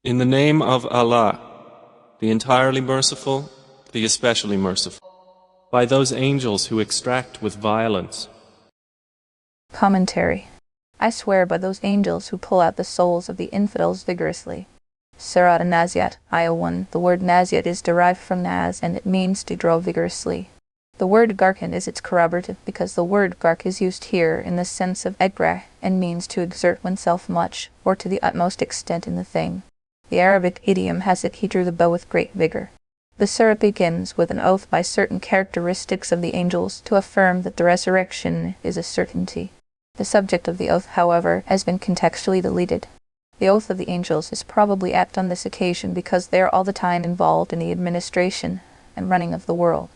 In the name of Allah, the entirely merciful, the especially merciful. By those angels who extract with violence. Commentary. I swear by those angels who pull out the souls of the infidels vigorously. Surah An-Nazi'at, Ayah 1. The word Nazi'at is derived from Naz and it means to draw vigorously. The word garkan is its corroborative because the word gark is used here in the sense of egrah and means to exert oneself much or to the utmost extent in the thing. The Arabic idiom has it, he drew the bow with great vigor. The surah begins with an oath by certain characteristics of the angels to affirm that the resurrection is a certainty. The subject of the oath, however, has been contextually deleted. The oath of the angels is probably apt on this occasion because they are all the time involved in the administration and running of the world.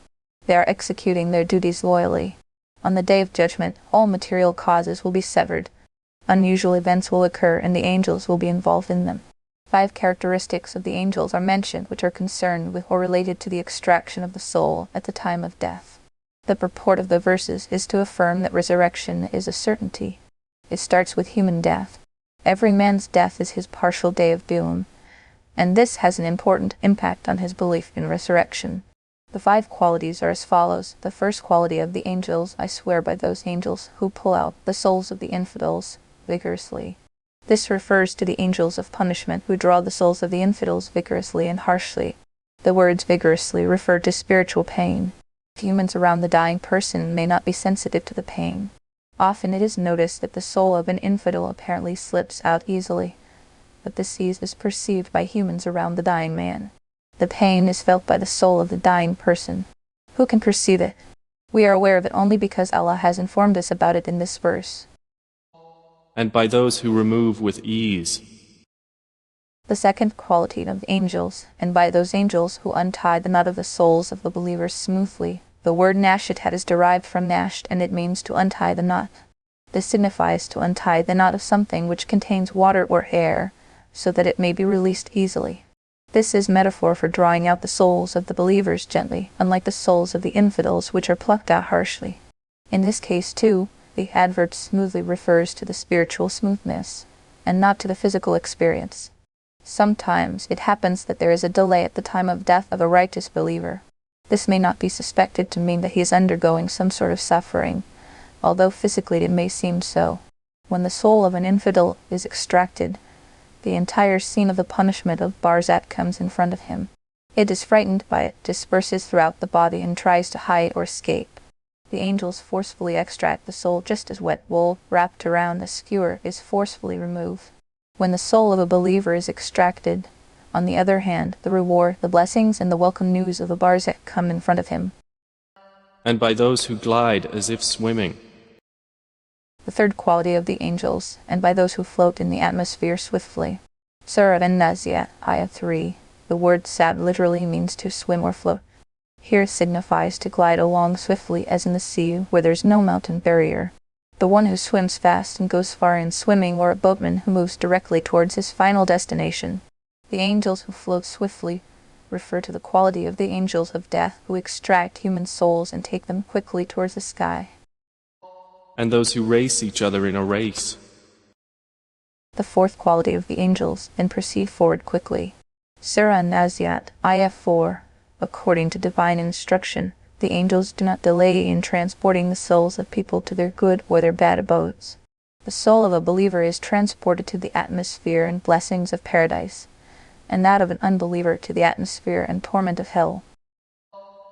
They are executing their duties loyally. On the day of judgment, all material causes will be severed. Unusual events will occur and the angels will be involved in them. 5 characteristics of the angels are mentioned which are concerned with or related to the extraction of the soul at the time of death. The purport of the verses is to affirm that resurrection is a certainty. It starts with human death. Every man's death is his partial day of doom, and this has an important impact on his belief in resurrection. The 5 qualities are as follows. The first quality of the angels, I swear by those angels who pull out the souls of the infidels vigorously. This refers to the angels of punishment who draw the souls of the infidels vigorously and harshly. The words vigorously refer to spiritual pain. Humans around the dying person may not be sensitive to the pain. Often it is noticed that the soul of an infidel apparently slips out easily, but this ease is perceived by humans around the dying man. The pain is felt by the soul of the dying person. Who can perceive it? We are aware of it only because Allah has informed us about it in this verse. And by those who remove with ease. The second quality of the angels, and by those angels who untie the knot of the souls of the believers smoothly. The word nashat is derived from nasht and it means to untie the knot. This signifies to untie the knot of something which contains water or air, so that it may be released easily. This is metaphor for drawing out the souls of the believers gently, unlike the souls of the infidels which are plucked out harshly. In this case too, the adverb smoothly refers to the spiritual smoothness, and not to the physical experience. Sometimes it happens that there is a delay at the time of death of a righteous believer. This may not be suspected to mean that he is undergoing some sort of suffering, although physically it may seem so. When the soul of an infidel is extracted, the entire scene of the punishment of Barzakh comes in front of him. It is frightened by it, disperses throughout the body, and tries to hide or escape. The angels forcefully extract the soul just as wet wool wrapped around a skewer is forcefully removed. When the soul of a believer is extracted, on the other hand, the reward, the blessings, and the welcome news of the Barzakh come in front of him. And by those who glide as if swimming. The third quality of the angels, and by those who float in the atmosphere swiftly. Surah An-Nazi'at, Ayah 3. The word sab literally means to swim or float. Here signifies to glide along swiftly as in the sea where there's no mountain barrier. The one who swims fast and goes far in swimming, or a boatman who moves directly towards his final destination. The angels who float swiftly refer to the quality of the angels of death who extract human souls and take them quickly towards the sky. And those who race each other in a race. The fourth quality of the angels, and proceed forward quickly. Surah An-Nazi'at, Ayah 4. According to divine instruction, the angels do not delay in transporting the souls of people to their good or their bad abodes. The soul of a believer is transported to the atmosphere and blessings of paradise, and that of an unbeliever to the atmosphere and torment of hell.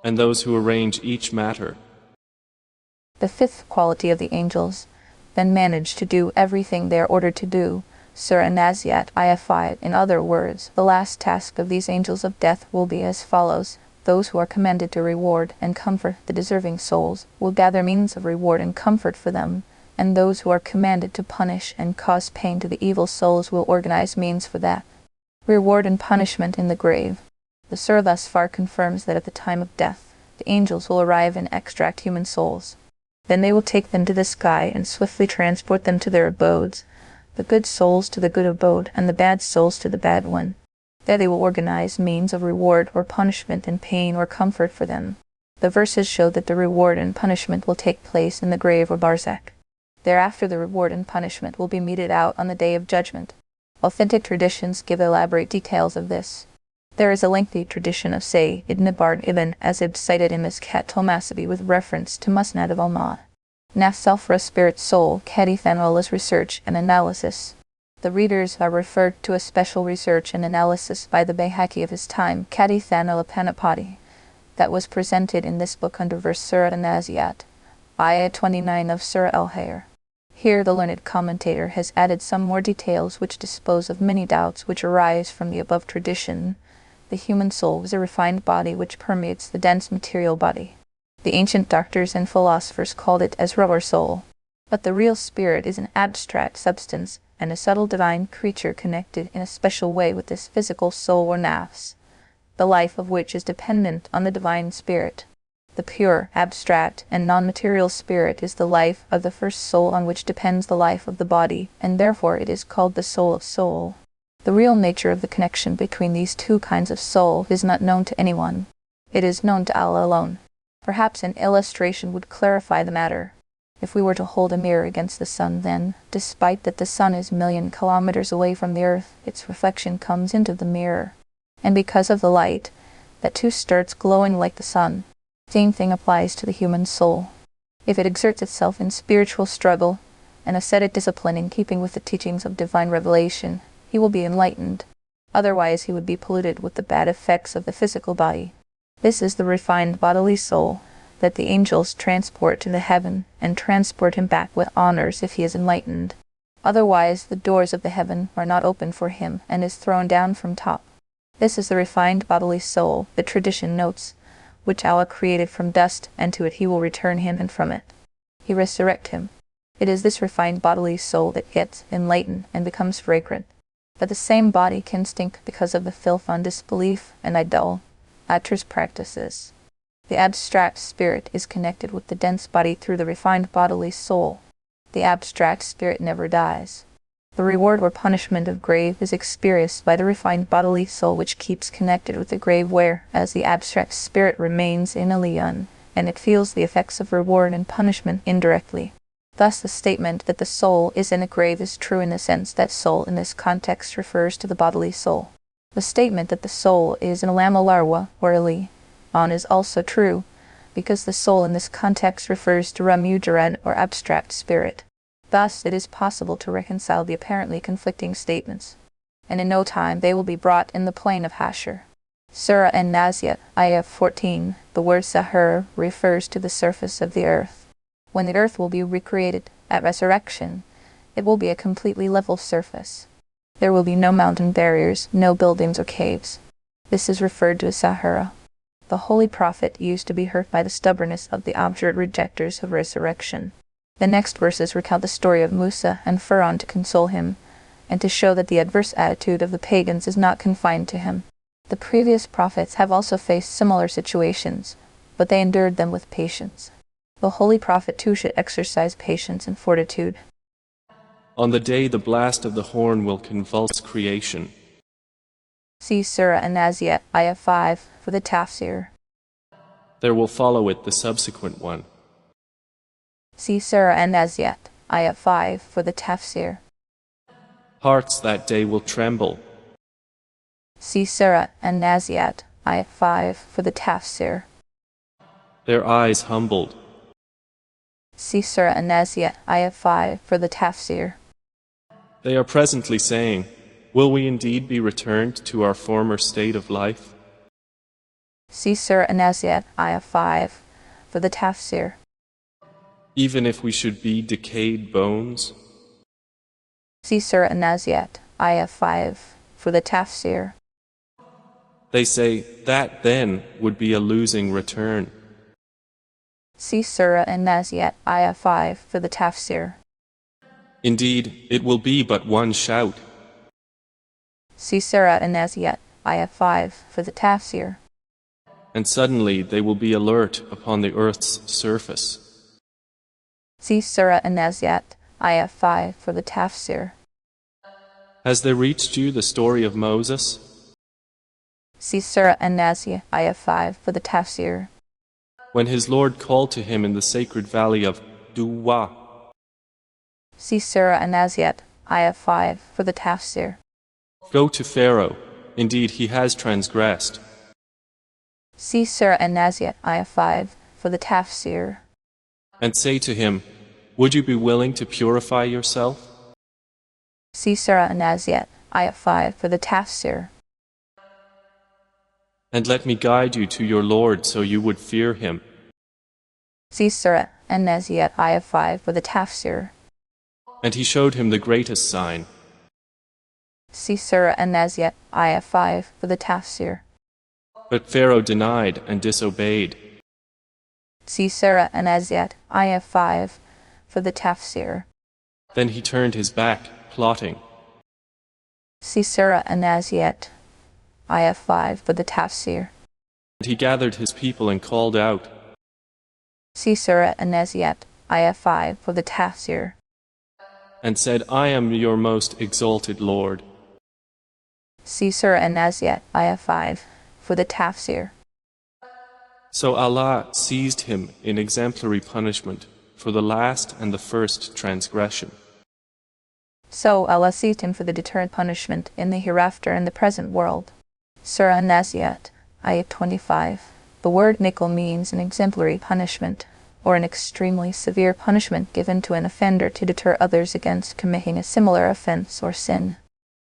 And those who arrange each matter. The fifth quality of the angels then manage to do everything they are ordered to do. Surah An-Nazi'at, Ayah 5. In other words, the last task of these angels of death will be as follows. Those who are commanded to reward and comfort the deserving souls will gather means of reward and comfort for them, and those who are commanded to punish and cause pain to the evil souls will organize means for that. Reward and punishment in the grave. The surah thus far confirms that at the time of death, the angels will arrive and extract human souls. Then they will take them to the sky and swiftly transport them to their abodes, the good souls to the good abode, and the bad souls to the bad one. There they will organize means of reward or punishment and pain or comfort for them. The verses show that the reward and punishment will take place in the grave or barzakh. Thereafter the reward and punishment will be meted out on the day of judgment. Authentic traditions give elaborate details of this. There is a lengthy tradition of Sayyid ibn Bard ibn Azib cited in Miskat Tomasabi with reference to Musnad of Al-Ma. Nafs self spirit soul, Kadithan Allah's research and analysis. The readers are referred to a special research and analysis by the Bayhaqi of his time, Kadithan al-Panipati, that was presented in this book under verse Surah An-Nazi'at, ayah 29 of Surah Al-Hayr. Here the learned commentator has added some more details which dispose of many doubts which arise from the above tradition. The human soul is a refined body which permeates the dense material body. The ancient doctors and philosophers called it as rubber soul. But the real spirit is an abstract substance and a subtle divine creature connected in a special way with this physical soul or nafs, the life of which is dependent on the divine spirit. The pure, abstract, and non-material spirit is the life of the first soul on which depends the life of the body, and therefore it is called the soul of soul. The real nature of the connection between these two kinds of soul is not known to anyone. It is known to Allah alone. Perhaps an illustration would clarify the matter. If we were to hold a mirror against the sun, then, despite that the sun is 1,000,000 kilometers away from the earth, its reflection comes into the mirror. And because of the light, that too starts glowing like the sun. Same thing applies to the human soul. If it exerts itself in spiritual struggle, and ascetic discipline in keeping with the teachings of divine revelation, he will be enlightened. Otherwise he would be polluted with the bad effects of the physical body. This is the refined bodily soul that the angels transport to the heaven and transport him back with honors if he is enlightened. Otherwise the doors of the heaven are not open for him and is thrown down from top. This is the refined bodily soul, the tradition notes, which Allah created from dust, and to it he will return him, and from it he resurrect him. It is this refined bodily soul that gets enlightened and becomes fragrant. But the same body can stink because of the filth on disbelief and idolatrous practices. The abstract spirit is connected with the dense body through the refined bodily soul. The abstract spirit never dies. The reward or punishment of grave is experienced by the refined bodily soul which keeps connected with the grave, whereas the abstract spirit remains in Aliyun, and it feels the effects of reward and punishment indirectly. Thus the statement that the soul is in a grave is true in the sense that soul in this context refers to the bodily soul. The statement that the soul is in Alam al-Arwa or Aliyun is also true, because the soul in this context refers to Ramujaran or abstract spirit. Thus it is possible to reconcile the apparently conflicting statements, and in no time they will be brought in the plain of Hashr. Surah An-Nazi'at, ayah 14, the word Sahur refers to the surface of the earth. When the earth will be recreated at resurrection, it will be a completely level surface. There will be no mountain barriers, no buildings or caves. This is referred to as Sahara. The Holy Prophet used to be hurt by the stubbornness of the obdurate rejectors of resurrection. The next verses recount the story of Musa and Pharaoh to console him, and to show that the adverse attitude of the pagans is not confined to him. The previous prophets have also faced similar situations, but they endured them with patience. The Holy Prophet too should exercise patience and fortitude. On the day the blast of the horn will convulse creation. See Surah An-Nazi'at, ayah 5, for the Tafsir. There will follow it the subsequent one. See Surah An-Nazi'at, ayah 5, for the Tafsir. Hearts that day will tremble. See Surah An-Nazi'at, ayah 5, for the Tafsir. Their eyes humbled. See Surah An-Nazi'at, ayah 5, for the Tafsir. They are presently saying, will we indeed be returned to our former state of life? See Surah An-Nazi'at, ayah 5, for the Tafsir. Even if we should be decayed bones? See Surah An-Nazi'at, ayah 5, for the Tafsir. They say, that then would be a losing return. See Surah An-Nazi'at, ayah 5, for the Tafsir. Indeed, it will be but one shout. See Surah An-Nazi'at, ayah 5, for the Tafsir. And suddenly they will be alert upon the earth's surface. See Surah An-Nazi'at, ayah 5, for the Tafsir. Has there reached you the story of Moses? See Surah An-Nazi'at, ayah 5, for the Tafsir. When his Lord called to him in the sacred valley of Duwa. See Surah An-Nazi'at, ayah 5, for the Tafsir. Go to Pharaoh, indeed he has transgressed. See Surah An-Nazi'at, Ayah 5, for the Tafsir. And say to him, would you be willing to purify yourself? See Surah An-Nazi'at, Ayah 5, for the Tafsir. And let me guide you to your Lord so you would fear him. See Surah An-Nazi'at, Ayah 5, for the Tafsir. And he showed him the greatest sign. See Surah An-Nazi'at, Ayah 5, for the Tafsir. But Pharaoh denied and disobeyed. See Surah An-Nazi'at, Ayah 5, for the Tafsir. Then he turned his back, plotting. See Surah An-Nazi'at, Ayah 5, for the Tafsir. And he gathered his people and called out. See Surah An-Nazi'at, Ayah 5, for the Tafsir. And said, I am your most exalted Lord. See Surah An-Nazi'at, Ayah 5, for the Tafsir. So Allah seized him in exemplary punishment for the last and the first transgression. So Allah seized him for the deterrent punishment in the hereafter and the present world. Surah An-Nazi'at, Ayah 25. The word nickel means an exemplary punishment, or an extremely severe punishment given to an offender to deter others against committing a similar offense or sin.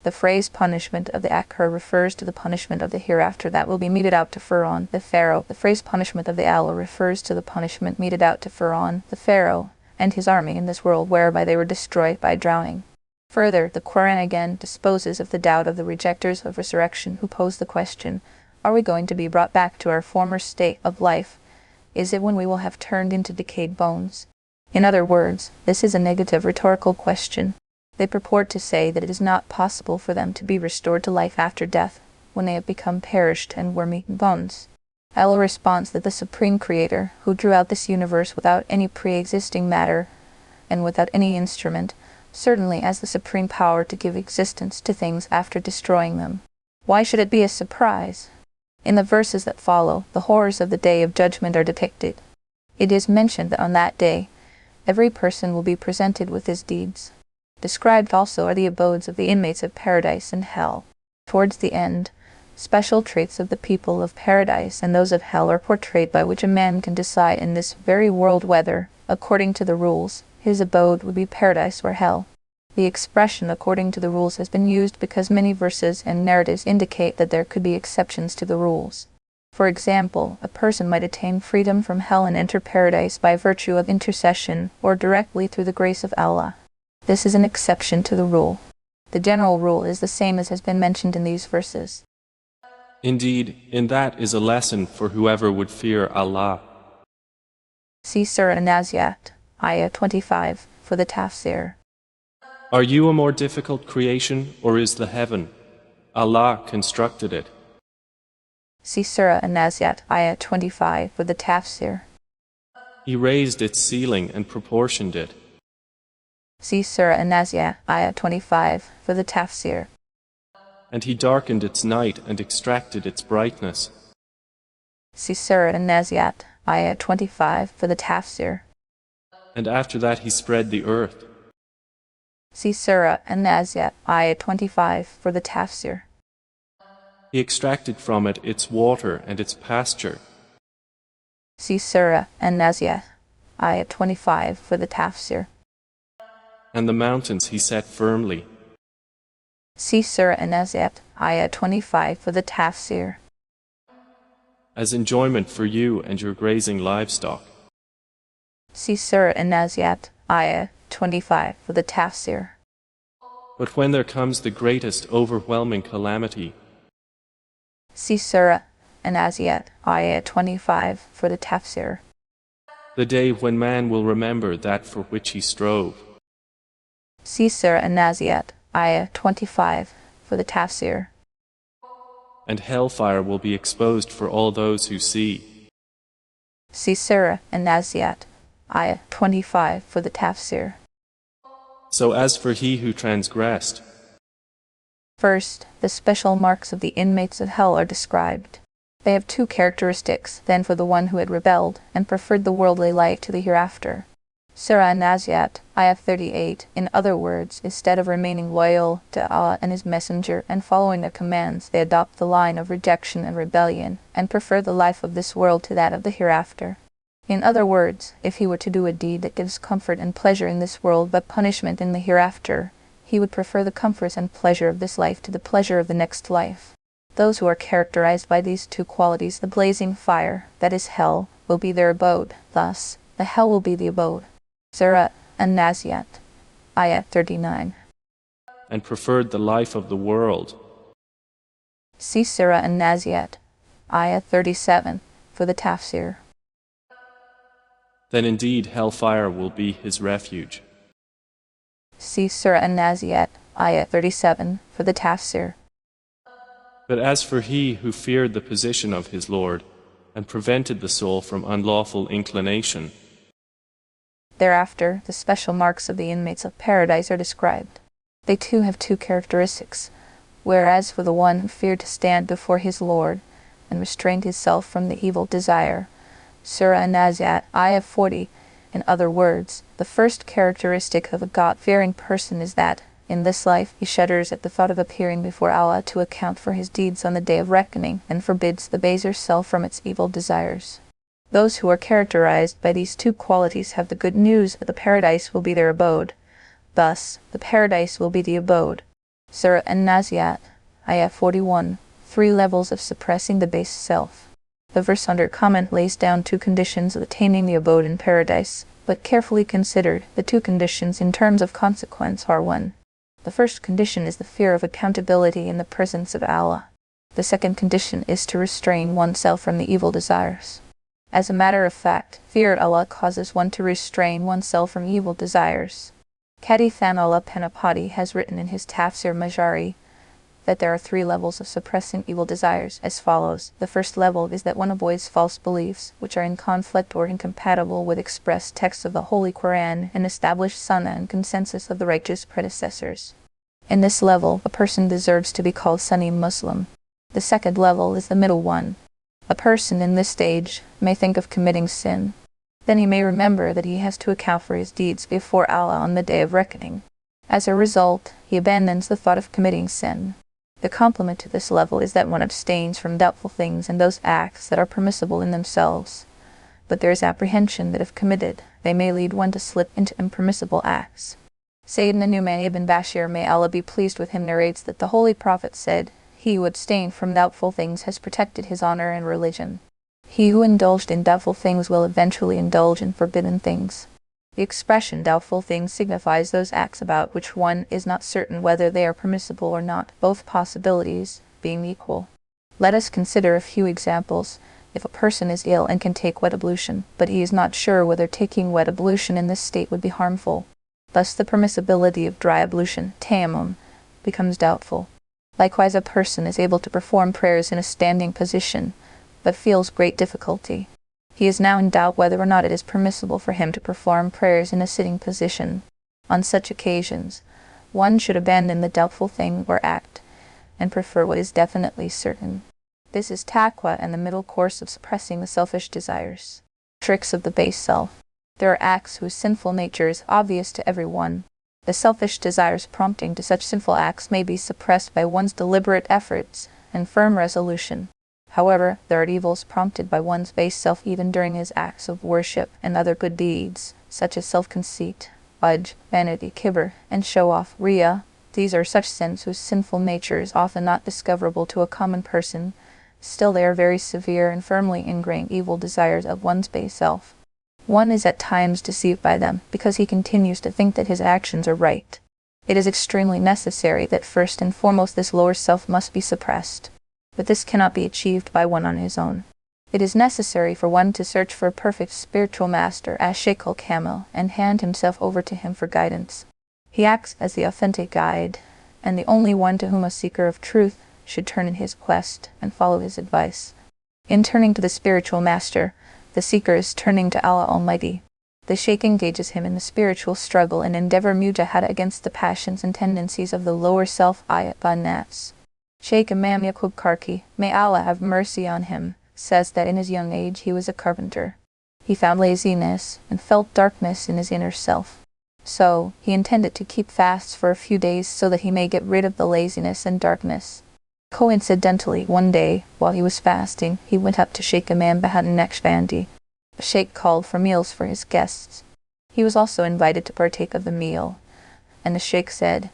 The phrase punishment of the Akhir refers to the punishment of the hereafter that will be meted out to Pharaoh, the Pharaoh. The phrase punishment of the Allah refers to the punishment meted out to Pharaoh, the Pharaoh, and his army in this world whereby they were destroyed by drowning. Further, the Quran again disposes of the doubt of the rejectors of resurrection who pose the question, are we going to be brought back to our former state of life? Is it when we will have turned into decayed bones? In other words, this is a negative rhetorical question. They purport to say that it is not possible for them to be restored to life after death, when they have become perished and wormy bones. Allah responds that the Supreme Creator, who drew out this universe without any pre-existing matter and without any instrument, certainly has the supreme power to give existence to things after destroying them. Why should it be a surprise? In the verses that follow, the horrors of the Day of Judgment are depicted. It is mentioned that on that day, every person will be presented with his deeds. Described also are the abodes of the inmates of paradise and hell. Towards the end, special traits of the people of paradise and those of hell are portrayed by which a man can decide in this very world whether, according to the rules, his abode would be paradise or hell. The expression according to the rules has been used because many verses and narratives indicate that there could be exceptions to the rules. For example, a person might attain freedom from hell and enter paradise by virtue of intercession or directly through the grace of Allah. This is an exception to the rule. The general rule is the same as has been mentioned in these verses. Indeed, in that is a lesson for whoever would fear Allah. See Surah An-Nazi'at, Ayah 25, for the Tafsir. Are you a more difficult creation, or is the heaven? Allah constructed it. See Surah An-Nazi'at, Ayah 25, for the Tafsir. He raised its ceiling and proportioned it. See Surah An-Nazi'at, Ayah 25, for the Tafsir. And he darkened its night and extracted its brightness. See Surah An-Nazi'at, Ayah 25, for the Tafsir. And after that he spread the earth. See Surah An-Nazi'at, Ayah 25, for the Tafsir. He extracted from it its water and its pasture. See Surah An-Nazi'at, Ayah 25, for the Tafsir. And the mountains he set firmly. See Surah An-Nazi'at, Ayah 25, for the Tafsir. As enjoyment for you and your grazing livestock. See Surah An-Nazi'at, Ayah 25, for the Tafsir. But when there comes the greatest overwhelming calamity, see Surah An-Nazi'at, Ayah 25, for the Tafsir. The day when man will remember that for which he strove. See Surah An-Nazi'at, Ayah 25, for the Tafsir. And hellfire will be exposed for all those who see. See Surah An-Nazi'at, Ayah 25, for the Tafsir. So as for he who transgressed, first, the special marks of the inmates of hell are described. They have two characteristics, then for the one who had rebelled and preferred the worldly life to the hereafter. Surah An-Nazi'at, Ayah 38. In other words, instead of remaining loyal to Allah and His Messenger and following their commands, they adopt the line of rejection and rebellion, and prefer the life of this world to that of the hereafter. In other words, if he were to do a deed that gives comfort and pleasure in this world but punishment in the hereafter, he would prefer the comforts and pleasure of this life to the pleasure of the next life. Those who are characterized by these two qualities, the blazing fire, that is hell, will be their abode. Thus, the hell will be the abode. Surah An-Nazi'at, Ayah 39. And preferred the life of the world. See Surah An-Nazi'at, Ayah 37, for the Tafsir. Then indeed hellfire will be his refuge. See Surah An-Nazi'at, Ayah 37, for the Tafsir. But as for he who feared the position of his Lord, and prevented the soul from unlawful inclination. Thereafter, the special marks of the inmates of paradise are described. They too have two characteristics, whereas for the one who feared to stand before his Lord, and restrained himself from the evil desire, Surah An-Nazi'at, Ayah 40, in other words, the first characteristic of a God-fearing person is that, in this life, he shudders at the thought of appearing before Allah to account for his deeds on the day of reckoning, and forbids the baser self from its evil desires. Those who are characterized by these two qualities have the good news that the paradise will be their abode. Thus, the paradise will be the abode. Surah An-Nazi'at, Ayah 41, 3 levels of suppressing the base self. The verse under comment lays down 2 conditions of attaining the abode in paradise, but carefully considered, the 2 conditions in terms of consequence are 1. The first condition is the fear of accountability in the presence of Allah. The second condition is to restrain oneself from the evil desires. As a matter of fact, fear of Allah causes one to restrain oneself from evil desires. Qadi Thanullah Penapati has written in his Tafsir Majari that there are 3 levels of suppressing evil desires as follows. The first level is that one avoids false beliefs, which are in conflict or incompatible with express texts of the Holy Qur'an and established sunnah and consensus of the righteous predecessors. In this level, a person deserves to be called Sunni Muslim. The second level is the middle one. A person in this stage may think of committing sin. Then he may remember that he has to account for his deeds before Allah on the day of reckoning. As a result, he abandons the thought of committing sin. The complement to this level is that one abstains from doubtful things and those acts that are permissible in themselves. But there is apprehension that if committed, they may lead one to slip into impermissible acts. Sayyidina Nu'man ibn Bashir, may Allah be pleased with him, narrates that the Holy Prophet said, "He who abstained from doubtful things has protected his honor and religion. He who indulged in doubtful things will eventually indulge in forbidden things." The expression doubtful things signifies those acts about which one is not certain whether they are permissible or not, both possibilities being equal. Let us consider a few examples. If a person is ill and can take wet ablution, but he is not sure whether taking wet ablution in this state would be harmful, thus the permissibility of dry ablution, tayammum, becomes doubtful. Likewise, a person is able to perform prayers in a standing position, but feels great difficulty. He is now in doubt whether or not it is permissible for him to perform prayers in a sitting position. On such occasions, one should abandon the doubtful thing or act, and prefer what is definitely certain. This is taqwa and the middle course of suppressing the selfish desires. Tricks of the base self. There are acts whose sinful nature is obvious to everyone. The selfish desires prompting to such sinful acts may be suppressed by one's deliberate efforts and firm resolution. However, there are evils prompted by one's base self even during his acts of worship and other good deeds, such as self-conceit, ujb, vanity, kibr, and show-off, riya. These are such sins whose sinful nature is often not discoverable to a common person. Still, they are very severe and firmly ingrained evil desires of one's base self. One is at times deceived by them, because he continues to think that his actions are right. It is extremely necessary that first and foremost this lower self must be suppressed. But this cannot be achieved by one on his own. It is necessary for one to search for a perfect spiritual master as Shaykh al-Kamil and hand himself over to him for guidance. He acts as the authentic guide, and the only one to whom a seeker of truth should turn in his quest and follow his advice. In turning to the spiritual master, the seeker is turning to Allah Almighty. The Shaykh engages him in the spiritual struggle and endeavor mujahada against the passions and tendencies of the lower self, ayat nafs. Shaykh Imam Yaqub Karki, may Allah have mercy on him, says that in his young age he was a carpenter. He found laziness and felt darkness in his inner self. So, he intended to keep fasts for a few days so that he may get rid of the laziness and darkness. Coincidentally, one day, while he was fasting, he went up to Sheikh Imam Bahaddin Naqshbandi. The sheikh called for meals for his guests. He was also invited to partake of the meal. And the sheikh said,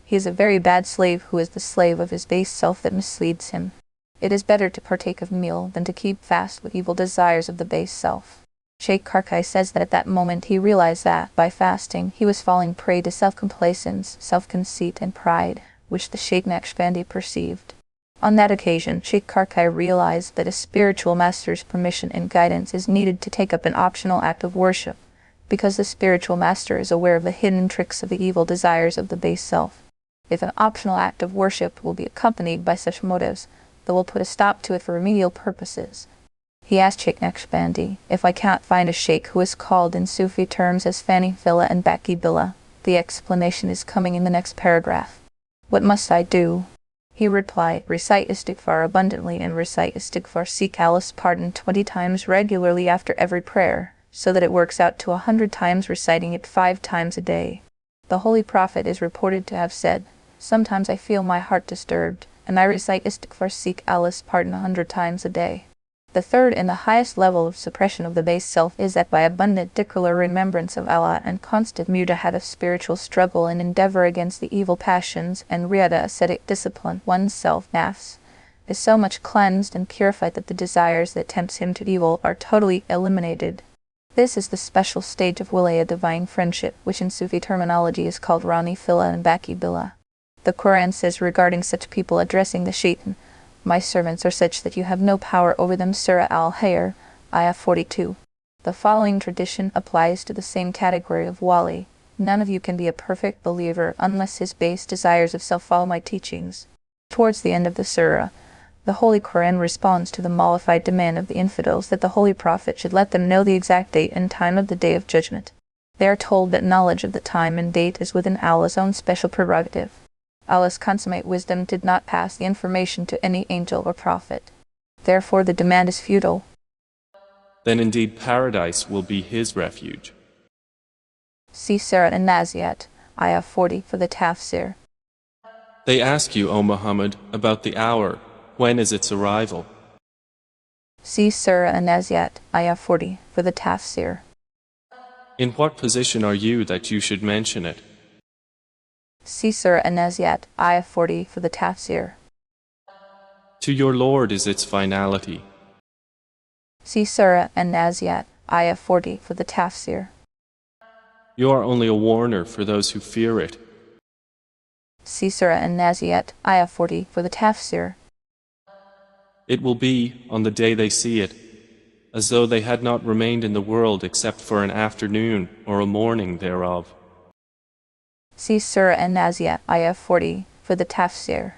"He is a very bad slave who is the slave of his base self that misleads him. It is better to partake of meal than to keep fast with evil desires of the base self." Sheikh Karkai says that at that moment he realized that, by fasting, he was falling prey to self-complacence, self-conceit, and pride, which the Sheikh Naqshbandi perceived. On that occasion, Sheikh Karkai realized that a spiritual master's permission and guidance is needed to take up an optional act of worship, because the spiritual master is aware of the hidden tricks of the evil desires of the base self. If an optional act of worship will be accompanied by such motives, that will put a stop to it for remedial purposes. He asked Sheikh Naqshbandi, "If I can't find a sheikh who is called in Sufi terms as Fani Billah and Baki Billah, the explanation is coming in the next paragraph. What must I do?" He replied, "Recite istighfar abundantly and recite istighfar, seek Allah's pardon 20 times regularly after every prayer, so that it works out to 100 times reciting it 5 times a day." The Holy Prophet is reported to have said, "Sometimes I feel my heart disturbed, and I recite istighfar, seek Allah's pardon 100 times a day." The third and the highest level of suppression of the base self is that by abundant dhikr, remembrance of Allah, and constant mujahad of spiritual struggle and endeavor against the evil passions, and riyada, ascetic discipline, one's self, nafs, is so much cleansed and purified that the desires that tempt him to evil are totally eliminated. This is the special stage of wilaya, divine friendship, which in Sufi terminology is called Rani Fila and Baki Billah. The Quran says regarding such people addressing the shaitan, "My servants are such that you have no power over them." Surah Al-Hayr, Ayah 42. The following tradition applies to the same category of wali. None of you can be a perfect believer unless his base desires of self follow my teachings. Towards the end of the surah, the Holy Quran responds to the mollified demand of the infidels that the Holy Prophet should let them know the exact date and time of the Day of Judgment. They are told that knowledge of the time and date is within Allah's own special prerogative. Allah's consummate wisdom did not pass the information to any angel or prophet. Therefore the demand is futile. Then indeed paradise will be his refuge. See Surah An-Nazi'at, Ayah 40 for the Tafsir. They ask you, O Muhammad, about the hour. When is its arrival? See Surah An-Nazi'at, Ayah 40 for the Tafsir. In what position are you that you should mention it? See Surah An-Nazi'at, Ayah 40 for the Tafsir. To your Lord is its finality. See Surah An-Nazi'at, Ayah 40 for the Tafsir. You are only a warner for those who fear it. See Surah An-Nazi'at, Ayah 40 for the Tafsir. It will be, on the day they see it, as though they had not remained in the world except for an afternoon or a morning thereof. See Surah An-Nazi'at, Ayah 40 for the Tafsir.